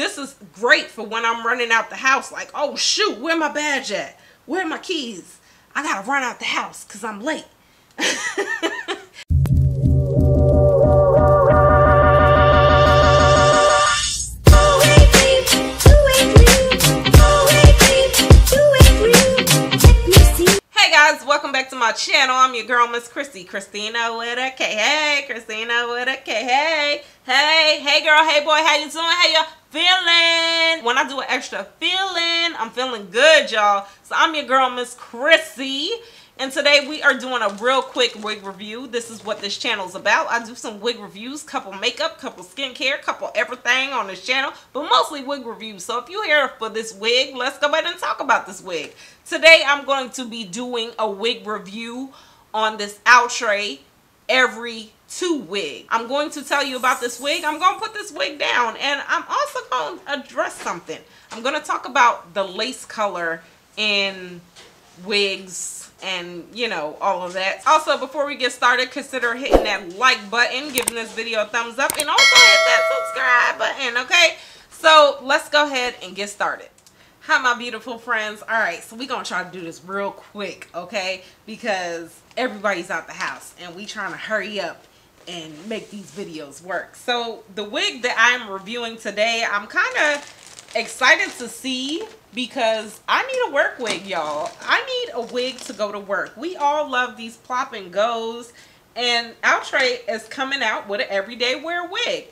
This is great for when I'm running out the house, like, oh shoot, where my badge at? Where are my keys? I gotta run out the house because I'm late. Welcome back to my channel. I'm your girl, Miss Khrissy. Christina with a K. Hey, Christina with a K. Hey, hey, hey girl, hey boy, how you doing? How you feeling? When I do an extra feeling, I'm feeling good, y'all. So I'm your girl, Miss Khrissy. And today we are doing a real quick wig review. This is what this channel is about. I do some wig reviews, couple makeup, couple skincare, couple everything on this channel, but mostly wig reviews. So if you're here for this wig, let's go ahead and talk about this wig. Today I'm going to be doing a wig review on this Outre EveryWear wig. I'm going to tell you about this wig. I'm going to put this wig down, and I'm also going to address something. I'm going to talk about the lace color in wigs and, you know, all of that. Also, before we get started, consider hitting that like button, giving this video a thumbs up, and also hit that subscribe button, okay? So let's go ahead and get started. Hi, my beautiful friends. All right, so we're gonna try to do this real quick, okay? Because everybody's out the house and we trying to hurry up and make these videos work. So the wig that I'm reviewing today, I'm kind of excited to see because I need a work wig, y'all. I need a wig to go to work. We all love these plop and goes, and Outre is coming out with an everyday wear wig.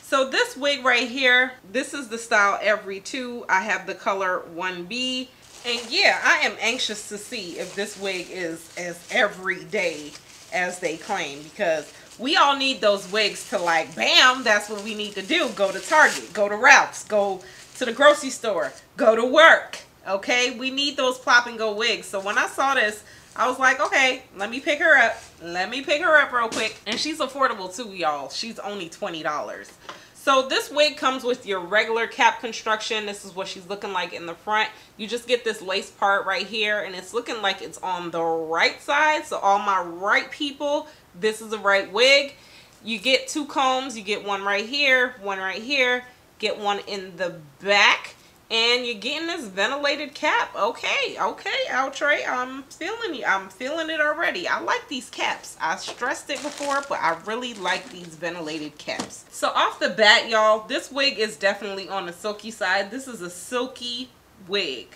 So this wig right here, this is the Style Every2. I have the color 1B, and yeah, I am anxious to see if this wig is as everyday as they claim, because we all need those wigs to, like, bam, that's what we need to do. Go to Target, go to Ralph's, go to the grocery store, go to work, okay? We need those plop and go wigs. So when I saw this, I was like, okay, let me pick her up. Let me pick her up real quick. And she's affordable too, y'all. She's only $20. So this wig comes with your regular cap construction. This is what she's looking like in the front. You just get this lace part right here, and it's looking like it's on the right side. So all my right people, this is the right wig. You get two combs. You get one right here, one right here. Get one in the back, and you're getting this ventilated cap. Okay, Outre, I'm feeling you. I'm feeling it already. I like these caps. I stressed it before, but I really like these ventilated caps. So off the bat, y'all, this wig is definitely on the silky side. This is a silky wig.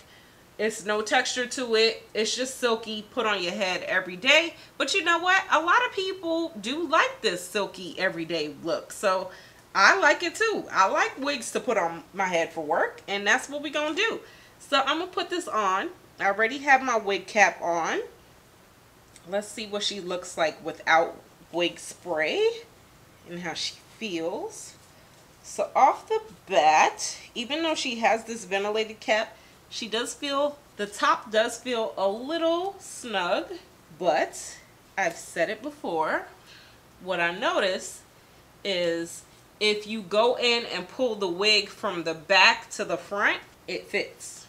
It's no texture to it. It's just silky, put on your head every day. But you know what? A lot of people do like this silky everyday look. So I like it too. I like wigs to put on my head for work, and that's what we're gonna do. So I'm gonna put this on. I already have my wig cap on. Let's see what she looks like without wig spray and how she feels. So off the bat, even though she has this ventilated cap, she does feel, the top does feel a little snug, but I've said it before. What I noticed is if you go in and pull the wig from the back to the front, it fits.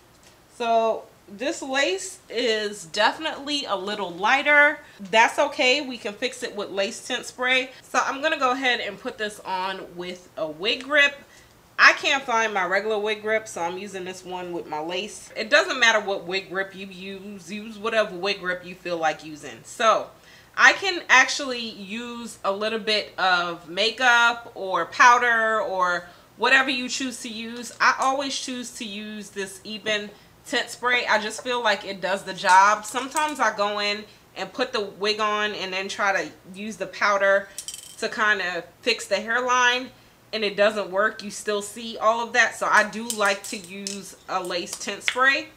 So this lace is definitely a little lighter. That's okay. We can fix it with lace tint spray. So I'm going to go ahead and put this on with a wig grip. I can't find my regular wig grip, so I'm using this one with my lace. It doesn't matter what wig grip you use. Use whatever wig grip you feel like using. So I can actually use a little bit of makeup or powder or whatever you choose to use. I always choose to use this Eben tint spray. I just feel like it does the job. Sometimes I go in and put the wig on and then try to use the powder to kind of fix the hairline, and it doesn't work. You still see all of that. So I do like to use a lace tint spray.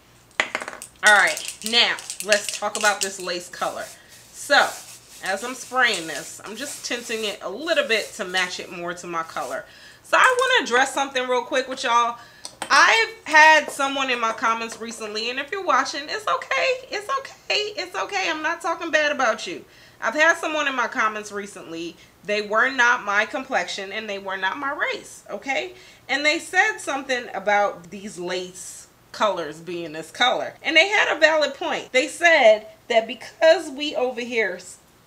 All right, now let's talk about this lace color. So as I'm spraying this, I'm just tinting it a little bit to match it more to my color. So I want to address something real quick with y'all. I've had someone in my comments recently, and if you're watching, it's okay. It's okay. It's okay. I'm not talking bad about you. I've had someone in my comments recently. They were not my complexion and they were not my race, okay? And they said something about these lace colors being this color. And they had a valid point. They said that because we over here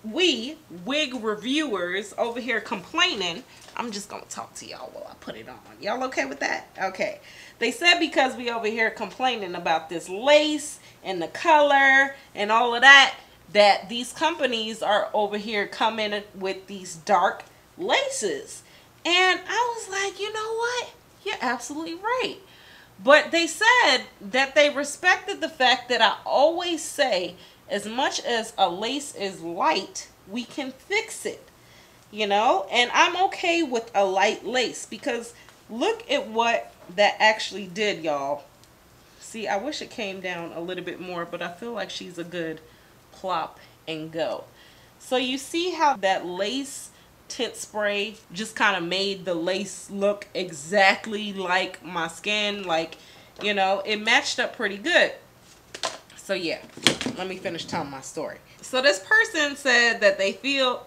we wig reviewers over here complaining. I'm just gonna talk to y'all while I put it on. Y'all okay with that? Okay. They said because we over here complaining about this lace and the color and all of that, that these companies are over here coming with these dark laces. And I was like, you know what? You're absolutely right. But they said that they respected the fact that I always say, as much as a lace is light, we can fix it, you know? And I'm okay with a light lace because look at what that actually did, y'all. See, I wish it came down a little bit more, but I feel like she's a good plop and go. So you see how that lace tint spray just kind of made the lace look exactly like my skin, like, you know, it matched up pretty good. So yeah, let me finish telling my story. So this person said that they feel,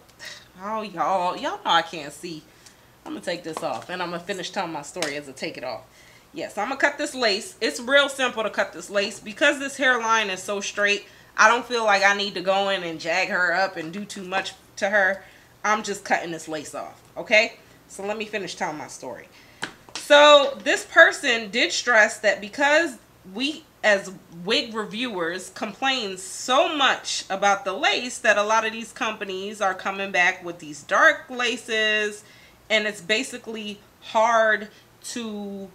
oh y'all know I can't see. I'm gonna take this off and I'm gonna finish telling my story as I take it off. Yes, I'm gonna cut this lace. It's real simple to cut this lace because this hairline is so straight. I don't feel like I need to go in and jag her up and do too much to her. I'm just cutting this lace off, okay? So let me finish telling my story. So this person did stress that because we as wig reviewers complain so much about the lace that a lot of these companies are coming back with these dark laces, and it's basically hard to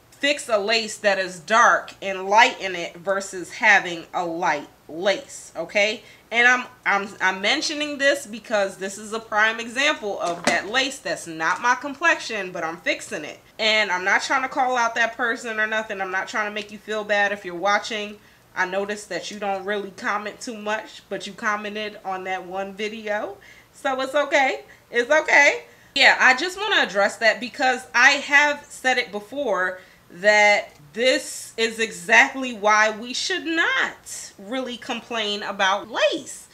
fix a lace that is dark and lighten it versus having a light lace, okay? And I'm mentioning this because this is a prime example of that lace that's not my complexion, but I'm fixing it. And I'm not trying to call out that person or nothing. I'm not trying to make you feel bad if you're watching. I noticed that you don't really comment too much, but you commented on that one video. So it's okay. It's okay. Yeah, I just want to address that because I have said it before that this is exactly why we should not really complain about lace.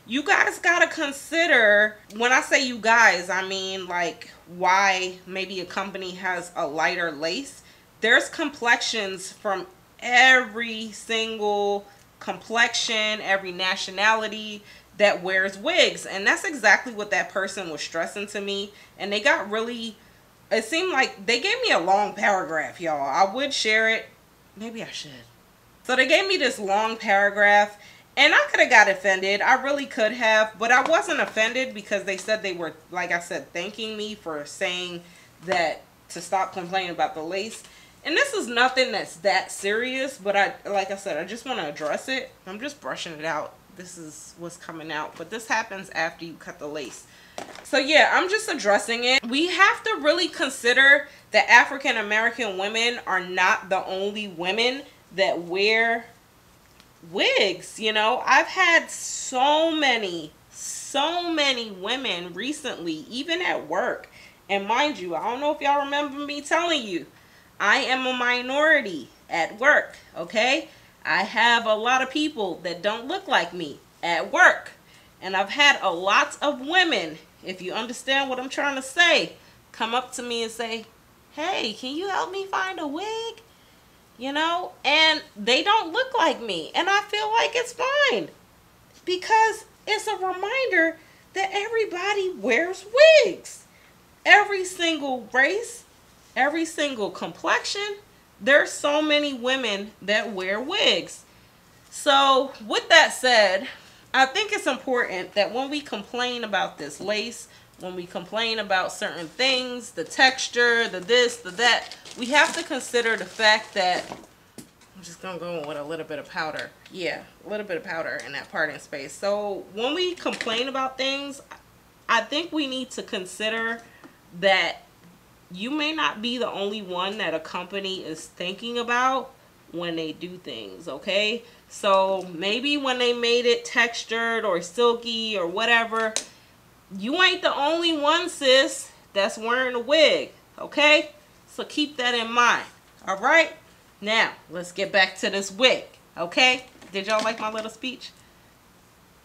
You guys gotta consider, when I say you guys, I mean like why maybe a company has a lighter lace. There's complexions from every single complexion, every nationality that wears wigs, and that's exactly what that person was stressing to me. And they got really, it seemed like they gave me a long paragraph, y'all. I would share it. Maybe I should. So they gave me this long paragraph, and I could have got offended. I really could have, but I wasn't offended because they said they were, like I said, thanking me for saying that to stop complaining about the lace. And this is nothing that's that serious, but like I said, I just want to address it. I'm just brushing it out. This is what's coming out, but this happens after you cut the lace. So yeah, I'm just addressing it. We have to really consider that African American women are not the only women that wear wigs. You know, I've had so many women recently, even at work. And mind you, I don't know if y'all remember me telling you, I am a minority at work, okay? I have a lot of people that don't look like me at work. And I've had a lot of women, if you understand what I'm trying to say, come up to me and say, hey, can you help me find a wig? You know, and they don't look like me. And I feel like it's fine because it's a reminder that everybody wears wigs. Every single race, every single complexion, there's so many women that wear wigs. So with that said, I think it's important that when we complain about this lace, when we complain about certain things, the texture, the this, the that, we have to consider the fact that, I'm just going to go in with a little bit of powder. Yeah, a little bit of powder in that parting space. So when we complain about things, I think we need to consider that you may not be the only one that a company is thinking about when they do things, okay? So maybe when they made it textured or silky or whatever, you ain't the only one, sis, that's wearing a wig, okay? So keep that in mind, all right? Now, let's get back to this wig, okay? Did y'all like my little speech?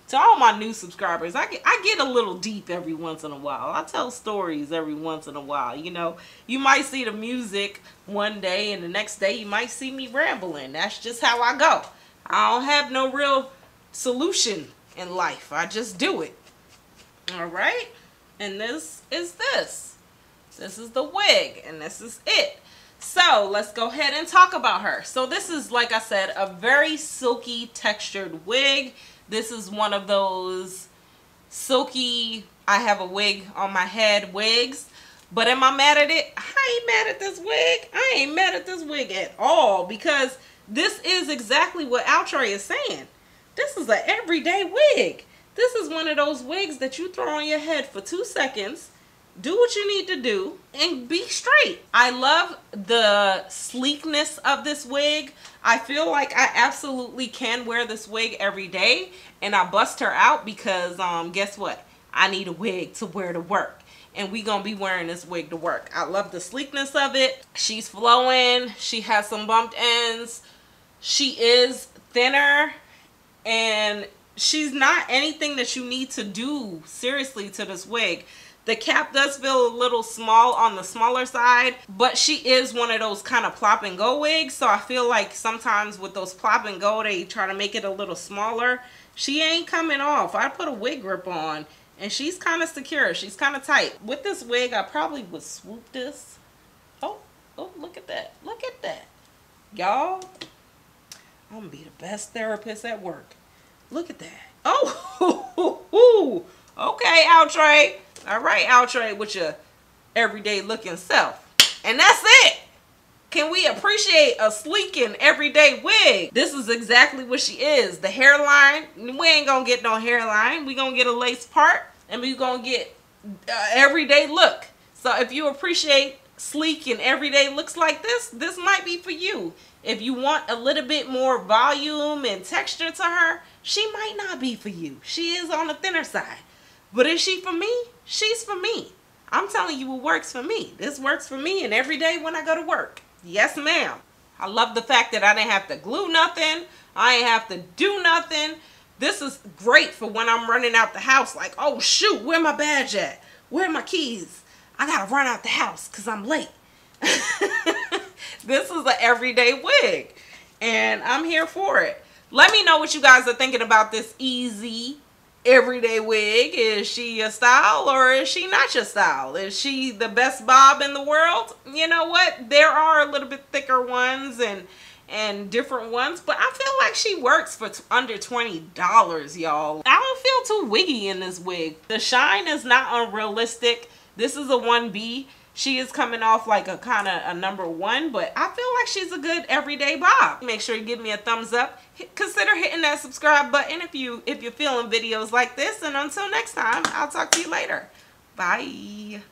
To all my new subscribers, I get a little deep every once in a while. I tell stories every once in a while, you know. You might see the music one day and the next day you might see me rambling. That's just how I go. I don't have no real solution in life. I just do it. All right. And this is this. This is the wig, and this is it. So let's go ahead and talk about her. So this is, like I said, a very silky textured wig. This is one of those silky, I have a wig on my head wigs. But am I mad at it? I ain't mad at this wig. I ain't mad at this wig at all, because this is exactly what Outre is saying. This is an everyday wig. This is one of those wigs that you throw on your head for 2 seconds, do what you need to do, and be straight. I love the sleekness of this wig. I feel like I absolutely can wear this wig every day, and I bust her out because guess what? I need a wig to wear to work. And we gonna be wearing this wig to work. I love the sleekness of it. She's flowing. She has some bumped ends. She is thinner, and she's not anything that you need to do seriously to this wig. The cap does feel a little small on the smaller side, but she is one of those kind of plop and go wigs. So I feel like sometimes with those plop and go, they try to make it a little smaller. She ain't coming off. I put a wig grip on, and she's kind of secure. She's kind of tight. With this wig, I probably would swoop this. Oh, look at that. Look at that. Y'all, I'm going to be the best therapist at work. Look at that. Oh, okay, Outre. All right, Outre, with your everyday looking self. And that's it. Can we appreciate a sleek and everyday wig? This is exactly what she is. The hairline, we ain't gonna get no hairline. We gonna get a lace part, and we gonna get everyday look. So if you appreciate sleek and everyday looks like this, this might be for you. If you want a little bit more volume and texture to her, she might not be for you. She is on the thinner side. But is she for me? She's for me. I'm telling you, it works for me. This works for me, and every day when I go to work. Yes, ma'am. I love the fact that I didn't have to glue nothing. I ain't have to do nothing. This is great for when I'm running out the house. Like, oh, shoot, where my badge at? Where are my keys? I got to run out the house because I'm late. This is an everyday wig, and I'm here for it. Let me know what you guys are thinking about this easy everyday wig. Is she your style, or is she not your style? Is she the best bob in the world? You know what? There are a little bit thicker ones and different ones, but I feel like she works for under $20, y'all. I don't feel too wiggy in this wig. The shine is not unrealistic. This is a 1B. She is coming off like a kind of a number 1, but I feel like she's a good everyday bob. Make sure you give me a thumbs up. Consider hitting that subscribe button if you're feeling videos like this. And until next time, I'll talk to you later. Bye.